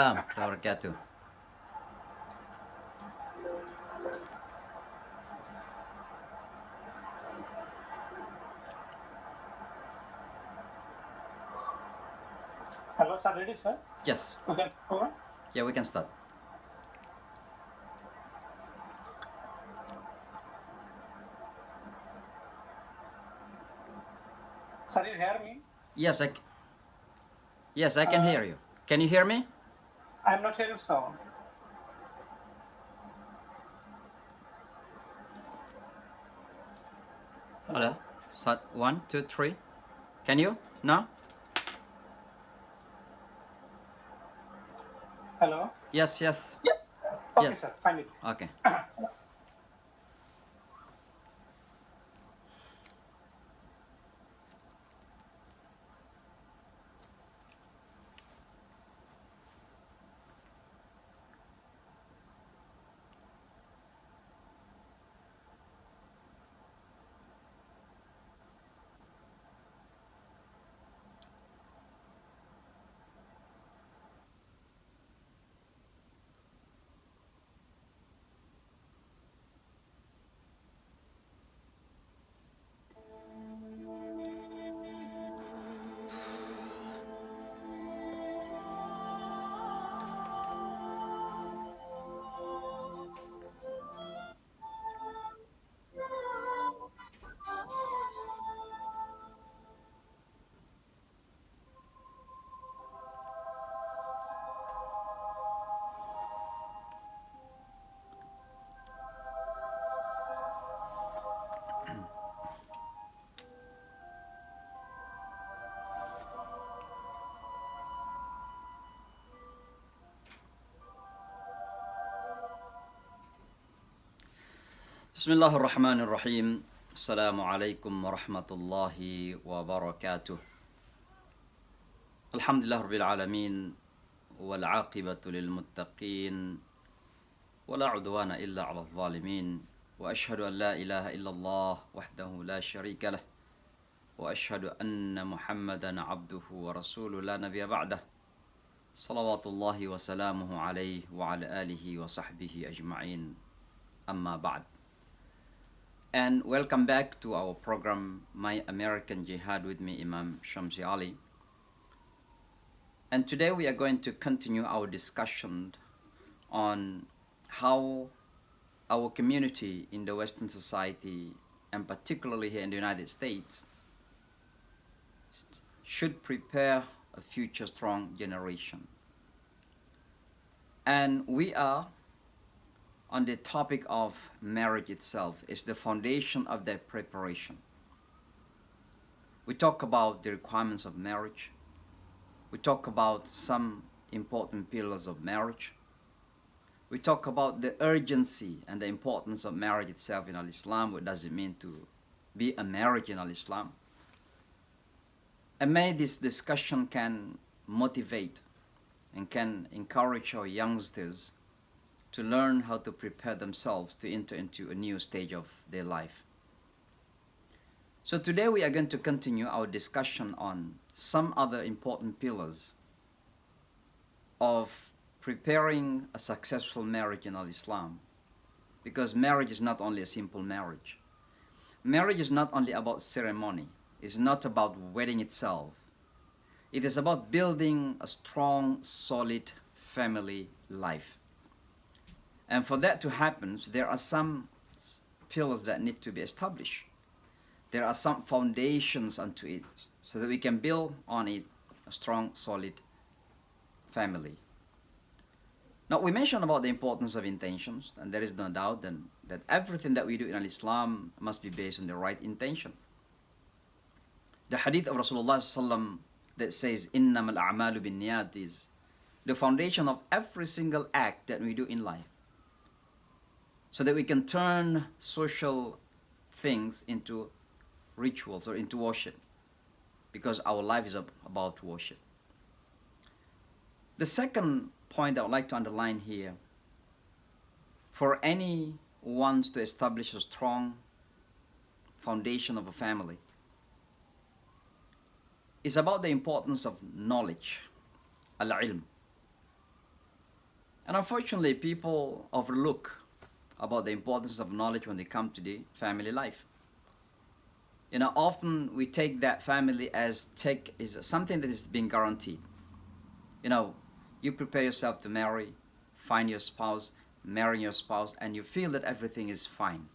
Wabarakatuh. Hello, sir. Ready, sir? Yes, Okay. Over. yeah, we can start. Sir, you hear me? Yes, yes, I can Uh, hear you. Can you hear me? I'm not hearing sound. Hello. Hello. Start 1, 2, 3. Can you? No? Hello. Yes, yes, Okay, yes. sir. Fine. Okay. Bismillah ar-Rahman ar-Rahim. Assalamu alaikum wa rahmatullahi wa barakatuh. Alhamdulillah Rabbil Alameen. والعاقبة للمتقين ولا عدوان إلا على الظالمين وأشهد أن لا إله إلا الله وحده لا شريك له وأشهد أن محمدا عبده ورسوله لا نبي بعده صلوات الله وسلامه عليه وعلى آله وصحبه أجمعين أما بعد. And welcome back to our program My American Jihad with me Imam Shamsi Ali. And today we are going to continue our discussion on how our community in the Western society, and particularly here in the United States, should prepare a future strong generation. And we are on the topic of marriage itself. Is the foundation of that preparation. We talk about the requirements of marriage. We talk about some important pillars of marriage. We talk about the urgency and the importance of marriage itself in Al-Islam. What does it mean to be a marriage in Al-Islam? And may this discussion can motivate and can encourage our youngsters to learn how to prepare themselves to enter into a new stage of their life. So today we are going to continue our discussion on some other important pillars of preparing a successful marriage in Al-Islam. Because marriage is not only a simple marriage. Marriage is not only about ceremony. It's not about wedding itself. It is about building a strong, solid family life. And for that to happen, there are some pillars that need to be established. There are some foundations unto it so that we can build on it a strong, solid family. Now, we mentioned about the importance of intentions, and there is no doubt then that everything that we do in Islam must be based on the right intention. The hadith of Rasulullah ﷺ that says, إِنَّمَا الْأَعْمَالُ بِالنِّيَّاتِ is the foundation of every single act that we do in life. So that we can turn social things into rituals or into worship. Because our life is about worship. The second point I would like to underline here, for anyone to establish a strong foundation of a family, is about the importance of knowledge, al-ilm. And unfortunately, people overlook about the importance of knowledge when they come to the family life. Often we take that family as is something that is being guaranteed. You prepare yourself to marry, find your spouse, marry your spouse, and you feel that everything is fine.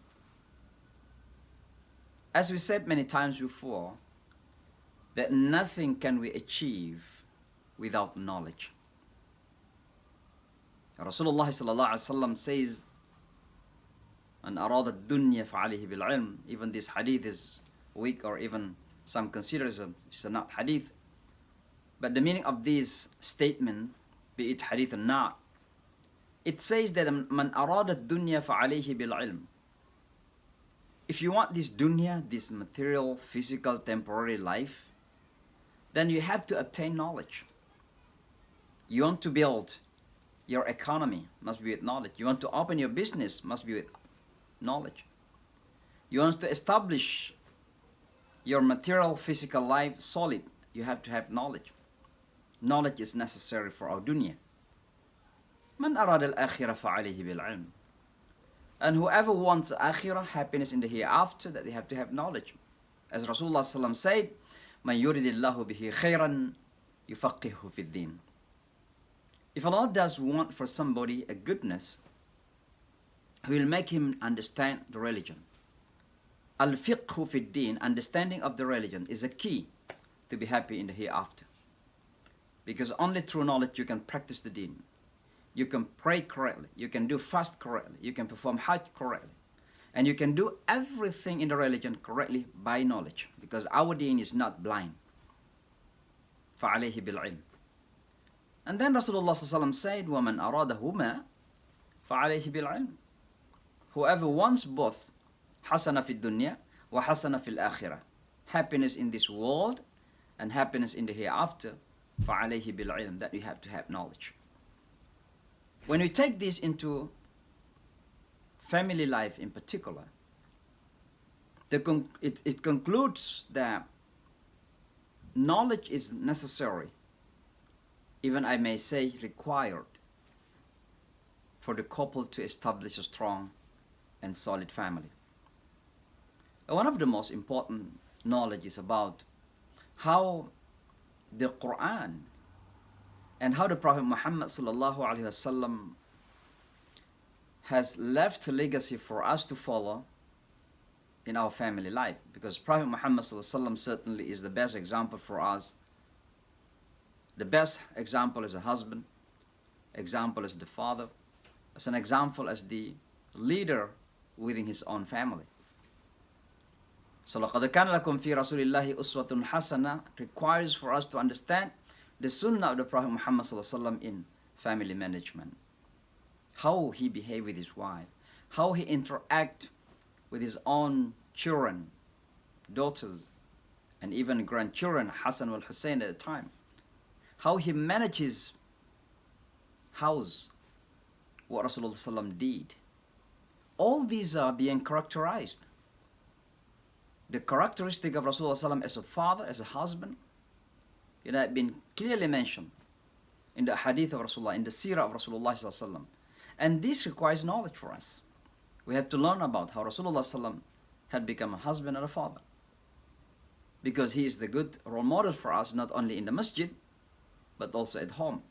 As we said many times before, that nothing can we achieve without knowledge. Rasulullah sallallahu alaihi wasallam says, "Man arada ad-dunya fa'alayhi bil-ilm." Even this hadith is weak, or even some consider it's not hadith. But the meaning of this statement, be it hadith or not, it says that man arada ad-dunya fa'alayhi bil-ilm. If you want this dunya, this material, physical, temporary life, then you have to obtain knowledge. You want to build your economy, must be with knowledge. You want to open your business, must be with knowledge. You want to establish your material, physical life solid, you have to have knowledge. Knowledge is necessary for our dunya. Man arada al-akhirah fa'alayhi bil-ilm. And whoever wants akhirah, happiness in the hereafter, that they have to have knowledge. As Rasulullah sallallahu said, "Man yuridillahu bihi khayran yufaqihu fi din." If Allah does want for somebody a goodness, He will make him understand the religion. Al-fiqhu fi din, understanding of the religion, is a key to be happy in the hereafter. Because only through knowledge you can practice the deen. You can pray correctly, you can do fast correctly, you can perform hajj correctly, and you can do everything in the religion correctly by knowledge, because our deen is not blind. فَعَلَيْهِ بِالْعِلْمِ. And then Rasulullah ﷺ said, وَمَنْ أَرَادَهُمَا فَعَلَيْهِ بِالْعِلْمِ. Whoever wants both, حَسَنَ فِي الدُّنْيَا وَحَسَنَ فِي الْآخِرَةِ, happiness in this world and happiness in the hereafter, فَعَلَيْهِ بِالْعِلْمِ, that you have to have knowledge. When we take this into family life in particular, it concludes that knowledge is necessary, even I may say required, for the couple to establish a strong and solid family. One of the most important knowledge is about how the Quran and how the Prophet Muhammad sallallahu alaihi wasallam has left a legacy for us to follow in our family life. Because Prophet Muhammad sallallahu alaihi wasallam certainly is the best example for us. The best example as a husband, example as the father, as an example as the leader within his own family. So لَقَدْ كَانَ لَكُمْ فِي رَسُولِ اللَّهِ أُسْوَةٌ حَسَنَةٌ requires for us to understand the sunnah of the Prophet Muhammad ﷺ in family management. How he behaved with his wife, how he interact with his own children, daughters, and even grandchildren, Hassan al Hussein at the time. How he managed his house, what Rasulullah ﷺ did. All these are being characterized. The characteristic of Rasulullah ﷺ as a father, as a husband, have been clearly mentioned in the hadith of Rasulullah, in the seerah of Rasulullah ﷺ. And this requires knowledge for us. We have to learn about how Rasulullah ﷺ had become a husband and a father. Because he is the good role model for us, not only in the masjid, but also at home.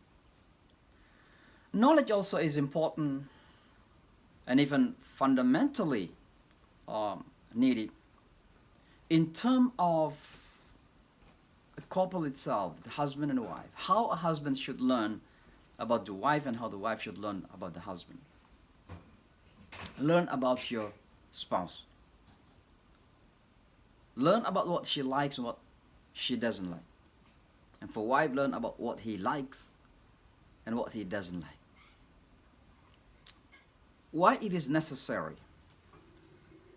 Knowledge also is important and even fundamentally needed in terms of a couple itself, the husband and the wife. How a husband should learn about the wife and how the wife should learn about the husband. Learn about your spouse. Learn about what she likes and what she doesn't like. And for wife, learn about what he likes and what he doesn't like. Why it is necessary?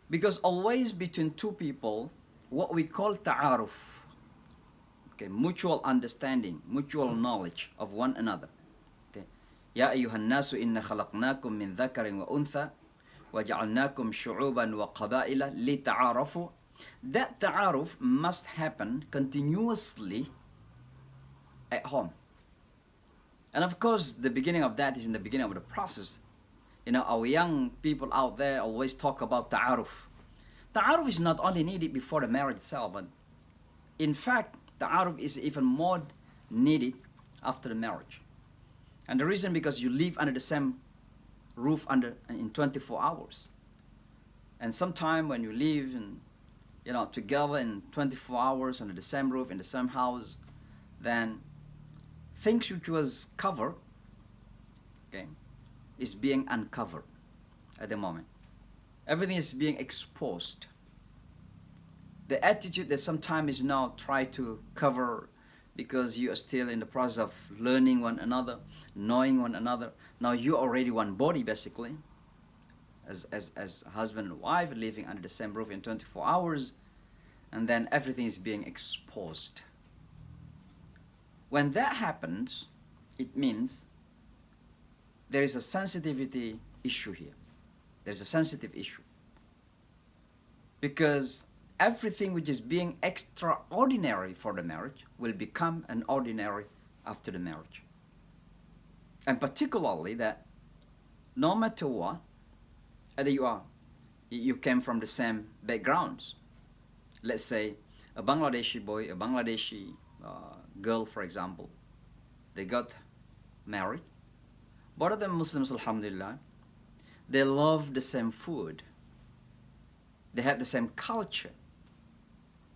Because always between two people, what we call ta'aruf, okay, mutual understanding, mutual knowledge of one another. Okay. Ya ayyuhan nasu inna khalaqnakum min dhakarin wa untha wa ja'alnakum shu'uban wa qaba'ila li ta'arafu. That ta'aruf must happen continuously at home. And of course, the beginning of that is in the beginning of the process. You know, our young people out there always talk about ta'aruf. Ta'aruf is not only needed before the marriage itself, but in fact, ta'aruf is even more needed after the marriage. And the reason because you live under the same roof in 24 hours. And sometime when you live together in 24 hours under the same roof in the same house, then things which was covered, okay, is being uncovered at the moment. Everything is being exposed. The attitude that sometimes is now try to cover because you are still in the process of learning one another, knowing one another. Now you're already one body basically, as husband and wife living under the same roof in 24 hours, and then everything is being exposed. When that happens, it means there is a sensitivity issue here. There's a sensitive issue. Because everything which is being extraordinary for the marriage will become an ordinary after the marriage. And particularly that no matter what, either you came from the same backgrounds. Let's say a Bangladeshi boy, a Bangladeshi girl, for example, they got married. Both of them Muslims, alhamdulillah. They love the same food. They have the same culture.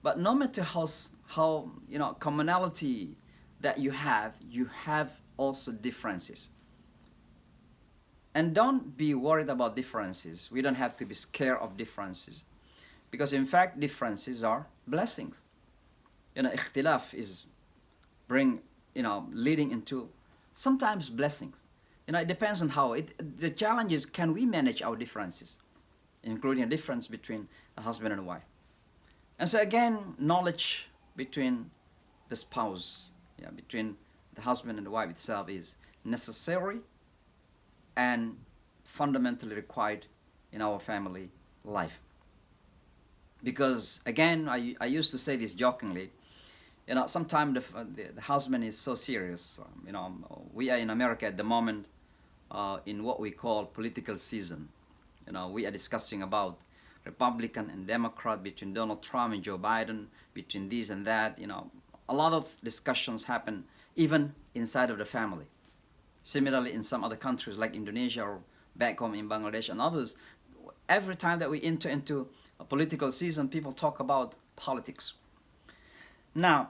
But no matter how commonality that you have also differences. And don't be worried about differences. We don't have to be scared of differences. Because in fact, differences are blessings. Ikhtilaf is leading into sometimes blessings. It depends on how. The challenge is, can we manage our differences, including a difference between a husband and a wife. And so again, knowledge between the spouse, between the husband and the wife itself is necessary and fundamentally required in our family life. Because again, I used to say this jokingly, sometimes the husband is so serious. We are in America at the moment in what we call political season. We are discussing about Republican and Democrat, between Donald Trump and Joe Biden, between this and that. A lot of discussions happen even inside of the family. Similarly, in some other countries like Indonesia or back home in Bangladesh and others, every time that we enter into a political season, people talk about politics. Now,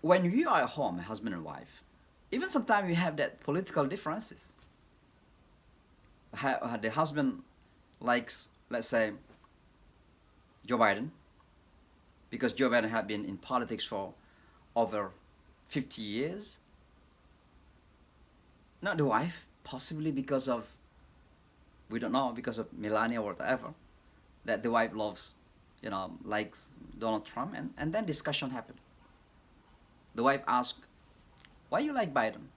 when you are at home, husband and wife, even sometimes you have that political differences. The husband likes, let's say, Joe Biden, because Joe Biden had been in politics for over 50 years. Not the wife, possibly because of, we don't know, because of Melania or whatever, that the wife loves, likes Donald Trump, and then discussion happened. The wife asked, why you like Biden?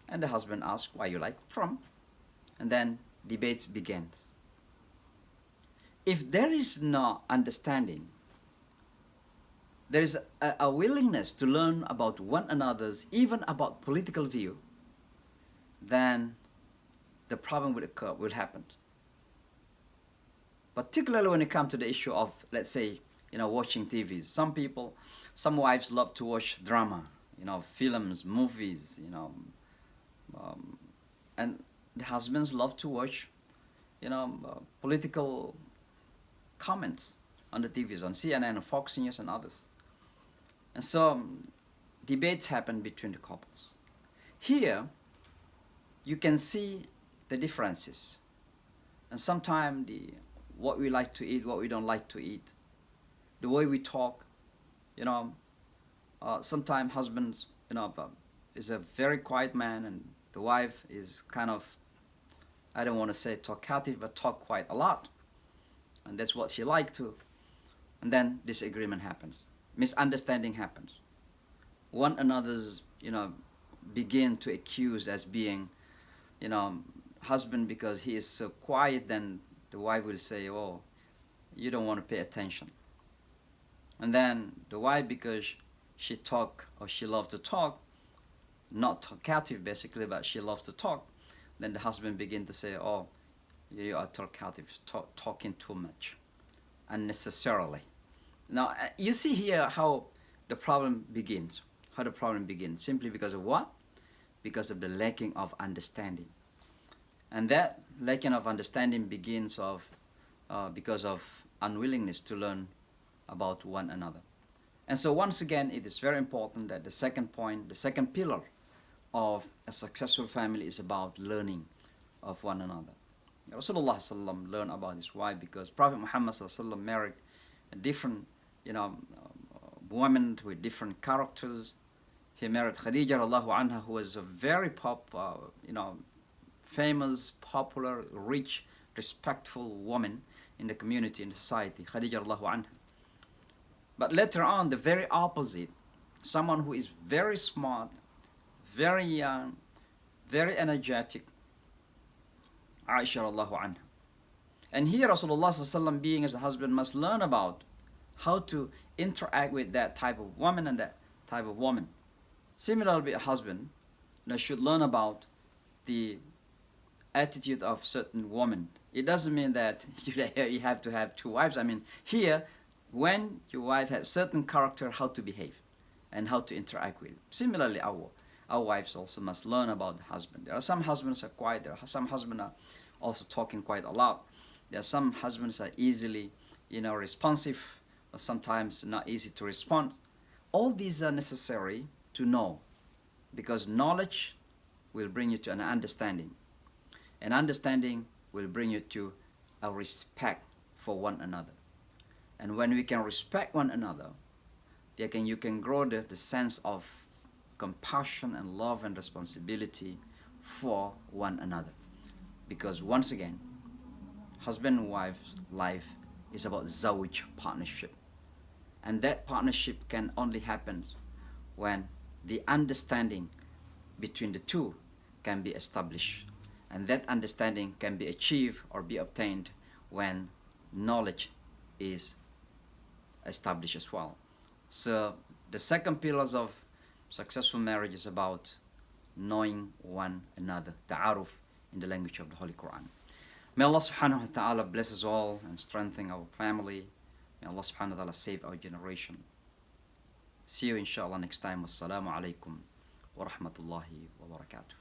And the husband asked, why you like Trump? And then debates began. If there is no understanding, there is a willingness to learn about one another's, even about political view, then the problem will happen. Particularly when it comes to the issue of, let's say, watching TVs. Some wives love to watch drama, films, movies, and the husbands love to watch, political comments on the TVs, on CNN, on Fox News, and others. And so debates happen between the couples. Here, you can see the differences, and sometimes what we like to eat, what we don't like to eat, the way we talk. Sometimes husbands, is a very quiet man, and the wife is kind of, I don't want to say talkative, but talk quite a lot, and that's what she likes to. And then disagreement happens, misunderstanding happens. One another's, begin to accuse as being, husband, because he is so quiet, then the wife will say, oh, you don't want to pay attention. And then the wife, because she talk or she loves to talk, not talkative basically, but she loves to talk, then the husband begin to say, oh, you are talkative, talking too much, unnecessarily. Now, you see here how the problem begins. How the problem begins. Simply because of what? Because of the lacking of understanding. And that lacking of understanding begins because of unwillingness to learn about one another. And so once again, it is very important that the second point, the second pillar of a successful family is about learning of one another. Rasulullah sallam learned about his wife because Prophet Muhammad sallam married a different, women with different characters. He married Khadija radiallahu anha, who was a very famous, popular, rich, respectful woman in the community, in the society, Khadija radiallahu anha. But later on, the very opposite, someone who is very smart, very young, very energetic, Aisha radiallahu anha. And here Rasulullah sallam, being as a husband, must learn about how to interact with that type of woman and that type of woman. Similarly, a husband should learn about the attitude of certain women. It doesn't mean that you have to have two wives. I mean, here, when your wife has certain character, how to behave and how to interact with. Similarly, our wives also must learn about the husband. There are some husbands are quiet. There are some husbands are also talking quite a lot. There are some husbands are easily, responsive, but sometimes not easy to respond. All these are necessary to know, because knowledge will bring you to an understanding, and understanding will bring you to a respect for one another. And when we can respect one another, you can grow the sense of compassion and love and responsibility for one another. Because once again, husband and wife's life is about zawj, partnership. And that partnership can only happen when the understanding between the two can be established. And that understanding can be achieved or be obtained when knowledge is established as well. So the second pillars of successful marriage is about knowing one another, ta'aruf in the language of the Holy Quran. May Allah subhanahu wa ta'ala bless us all and strengthen our family. May Allah subhanahu wa ta'ala save our generation. See you inshallah next time. Wassalamu alaikum wa rahmatullahi wa barakatuh.